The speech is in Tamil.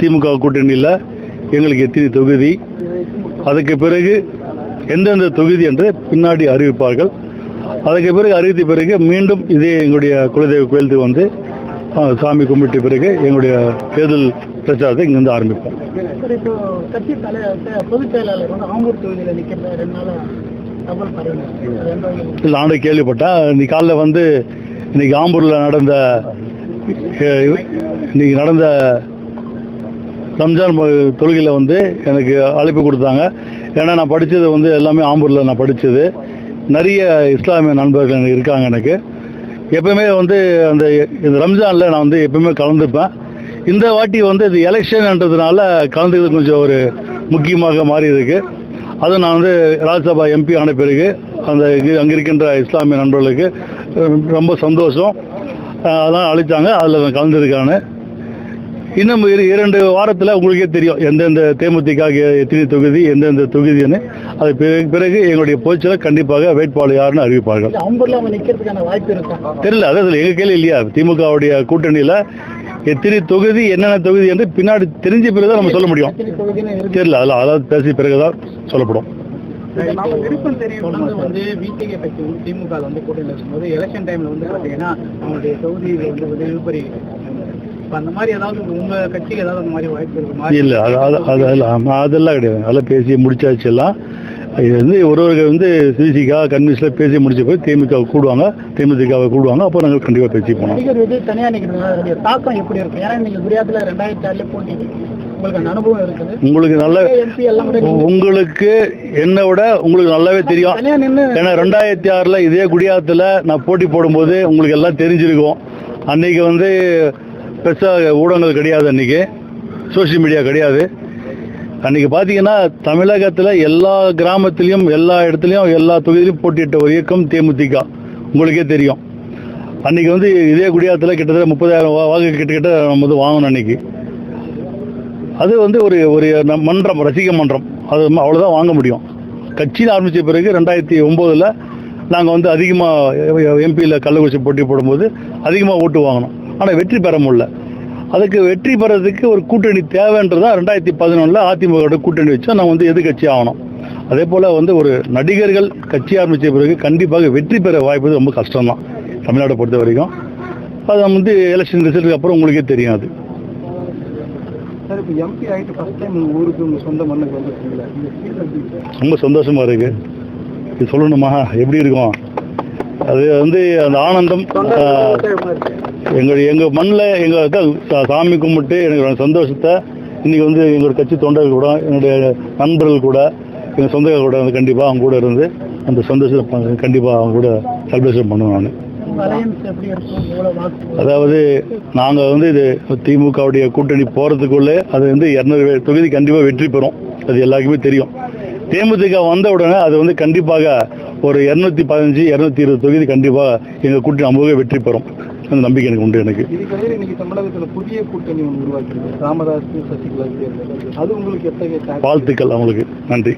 திமுக கூட்டணியில் எங்களுக்கு எத்தனை தொகுதி, அதுக்கு பிறகு எந்தெந்த தொகுதி என்று பின்னாடி அறிவிப்பார்கள். அதுக்கு பிறகு அறிவித்த பிறகு மீண்டும் இதே எங்களுடைய குலதெய்வ கோயிலுக்கு வந்து சாமி கும்பிட்ட பிறகு எங்களுடைய தேர்தல் பிரச்சாரத்தை இங்கிருந்து ஆரம்பிப்போம். நானும் கேள்விப்பட்டேன். இன்னைக்கு காலைல வந்து இன்னைக்கு ஆம்பூரில் நடந்த ரம்ஜான் தொழுகையில் வந்து எனக்கு அழைப்பு கொடுத்தாங்க. ஏன்னா நான் படித்தது வந்து எல்லாமே ஆம்பூரில் நான் படித்தது. நிறைய இஸ்லாமிய நண்பர்கள் எனக்கு இருக்காங்க. எனக்கு எப்பவுமே வந்து இந்த ரம்ஜானில் நான் வந்து எப்பவுமே கலந்துப்பேன். இந்த வாட்டி வந்து இது எலெக்ஷன்ன்றதுனால கலந்துக்கிறது கொஞ்சம் ஒரு முக்கியமாக மாறி இருக்கு. அதுவும் நான் வந்து ராஜ்யசபா எம்பி ஆன பிறகு அங்கே இருக்கின்ற இஸ்லாமிய நண்பர்களுக்கு ரொம்ப சந்தோஷம். அதெல்லாம் அழைத்தாங்க, அதில் நான் கலந்துருக்கானு. இன்னும் 2 வாரத்தில் உங்களுக்கே தெரியும் எந்தெந்த தேமுதிக எத்தனை தொகுதி, எந்தெந்த தொகுதின்னு. அது பிறகு எங்களுடைய பொதுச்செயலர் கண்டிப்பாக வேட்பாளர் யாருன்னு அறிவிப்பார்கள். தெரியல, அதாவது எங்கள் கேள்வி இல்லையா. திமுகவுடைய கூட்டணியில் எத்தனை தொகுதி, என்னென்ன தொகுதி என்று பின்னாடி தெரிஞ்ச பிறகுதான் நம்ம சொல்ல முடியும். தெரியல, அதாவது பேசிய பிறகுதான் சொல்லப்படும். திமுக வந்து கூட்டணியில் இருக்கும்போது எலெக்ஷன் டைம்ல வந்து பார்த்தீங்கன்னா அவங்களுடைய தொகுதி வந்து அந்த மாதிரி ஏதாவது உங்க கட்சிக்கு ஏதாவது அந்த மாதிரி வாய்ப்பு இருக்கு? இல்லை, அதெல்லாம் கிடையாது. அதெல்லாம் பேசி முடிச்சாச்சு. எல்லாம் இது வந்து ஒருவர்கள் வந்து சிசிகா கன்வீன்ஸில் பேசி முடிச்ச போய் தேமுதிகவை கூடுவாங்க. அப்போ நாங்கள் கண்டிப்பாக பேசி போனோம். தனியாக நிற்கிறது தாக்கம் எப்படி இருக்கு? ஏன்னா நீங்கள் குடியாத்தில் 2006 போட்டி அனுபவம் இருக்குது. உங்களுக்கு என்னை விட உங்களுக்கு நல்லாவே தெரியும். ஏன்னா 2006 இதே குடியாத்தில் நான் போட்டி போடும்போது உங்களுக்கு எல்லாம் தெரிஞ்சிருக்கும். அன்னைக்கு வந்து பெருசாக ஊடகங்கள் கிடையாது, அன்றைக்கி சோஷியல் மீடியா கிடையாது. அன்றைக்கி பார்த்தீங்கன்னா தமிழகத்தில் எல்லா கிராமத்துலேயும் எல்லா இடத்துலையும் எல்லா தொகுதியிலையும் போட்டியிட்ட ஒரு இயக்கம் தேமுதிக. உங்களுக்கே தெரியும். அன்றைக்கி வந்து இதே குடியாத்தில் கிட்டத்தட்ட 30,000 வாக்கு கிட்டத்தட்ட நம்ம வந்து வாங்கணும். அன்றைக்கி அது வந்து ஒரு மன்றம், ரசிக மன்றம், அது அவ்வளோதான் வாங்க முடியும். கட்சியில் ஆரம்பித்த பிறகு 2009 நாங்கள் வந்து அதிகமாக எம்பியில் கள்ளக்குறிச்சி போட்டி போடும்போது அதிகமாக ஓட்டு வாங்கினோம். ஆனால் வெற்றி பெற முடியல. அதுக்கு வெற்றி பெறதுக்கு ஒரு கூட்டணி தேவைன்றதான் 2011 அதிமுக கூட்டணி வச்சா நான் வந்து எதிர்கட்சி ஆகணும். அதே போல் வந்து ஒரு நடிகர்கள் கட்சி ஆரம்பித்த பிறகு கண்டிப்பாக வெற்றி பெற வாய்ப்பு ரொம்ப கஷ்டம்தான் தமிழ்நாட்டை பொறுத்த வரைக்கும். அது வந்து எலெக்ஷன் ரிசல்ட்டுக்கு அப்புறம் உங்களுக்கே தெரியும். அது ரொம்ப சந்தோஷமா இருக்கு. இது சொல்லணுமா? எப்படி இருக்கும் அது வந்து அந்த ஆனந்தம். எங்கள் மண்ணில் எங்கள் சாமி கும்பிட்டு எனக்கு சந்தோஷத்தை இன்றைக்கி வந்து எங்களோட கட்சி தொண்டர்கள் கூட, என்னுடைய நண்பர்கள் கூட, எங்கள் சொந்தங்கள் கூட வந்து கண்டிப்பாக அவங்க கூட இருந்து அந்த சந்தோஷத்தை கண்டிப்பாக அவங்க கூட செலிப்ரேஷன் பண்ணுவேன் நான். அதாவது நாங்கள் வந்து இது திமுகவுடைய கூட்டணி போகிறதுக்குள்ளே அது வந்து 200 தொகுதி கண்டிப்பாக வெற்றி பெறும். அது எல்லாருக்குமே தெரியும். தேமுதிக வந்த உடனே அது வந்து கண்டிப்பாக ஒரு 215, 220 தொகுதி கண்டிப்பாக எங்கள் கூட்டணி அமோக வெற்றி பெறும். அந்த நம்பிக்கை எனக்கு உண்டு. எனக்கு தமிழகத்தில் புதிய கூட்டணி உருவாக்கி ராமதாஸ், சசிகலா, அது உங்களுக்கு வாழ்த்துக்கள். அவங்களுக்கு நன்றி.